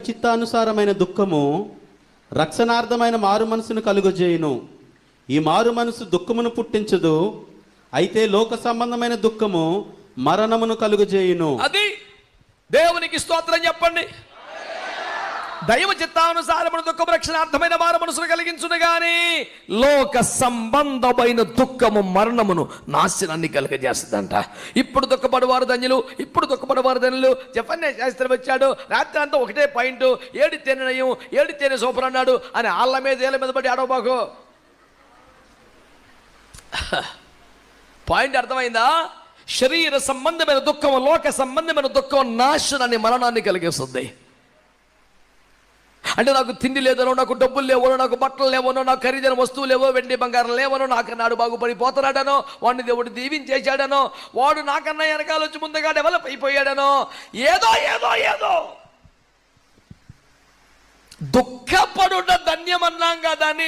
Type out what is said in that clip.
చిత్తానుసారమైన దుఃఖము రక్షణార్థమైన మారు మనసును కలుగజేయును. ఈ మారు మనసు దుఃఖమును పుట్టించదు, అయితే లోక సంబంధమైన దుఃఖము మరణమును కలుగజేయును. అది దేవునికి స్తోత్రం చెప్పండి. దైవ చిత్తానుసారమైన దుఃఖము రక్షణార్థమైన మారు మనసును కలిగించును గాని లోక సంబంధమైన దుఃఖము మరణమును నాశనాన్ని కలుగజేస్తుందంట. ఇప్పుడు దుఃఖపడవారు ధన్యులు, ఇప్పుడు దుఃఖపడవారు ధన్యులు. జపన్య శాస్త్రం వచ్చాడు, రాత్రి అంతా ఒకటే పాయింట్, ఏడితేనే నయం, ఏడితేనే సూపర్ అన్నాడు అని ఆళ్ళ మీద ఏళ్ళ మీద పడి ఆడబాకు. పాయింట్ అర్థమైందా? శరీర సంబంధమైన దుఃఖం, లోక సంబంధమైన దుఃఖం నాశనాన్ని, మరణాన్ని కలిగిస్తుంది. అంటే నాకు తిండి లేదనో, నాకు డబ్బులు లేవనో, నాకు బట్టలు లేవనో, నాకు ఖరీదైన వస్తువులు లేవో, వెండి బంగారం లేవనో, నాకన్నాడు బాగుపడిపోతున్నాడనో, వాడిని దేవుడు దీవించేశాడనో, వాడు నాకన్నా వెనకాల వచ్చి ముందుగా డెవలప్ అయిపోయాడనో, ఏదో ఏదో ఏదో దుఃఖపడుట ధన్యమన్నాం కదా అని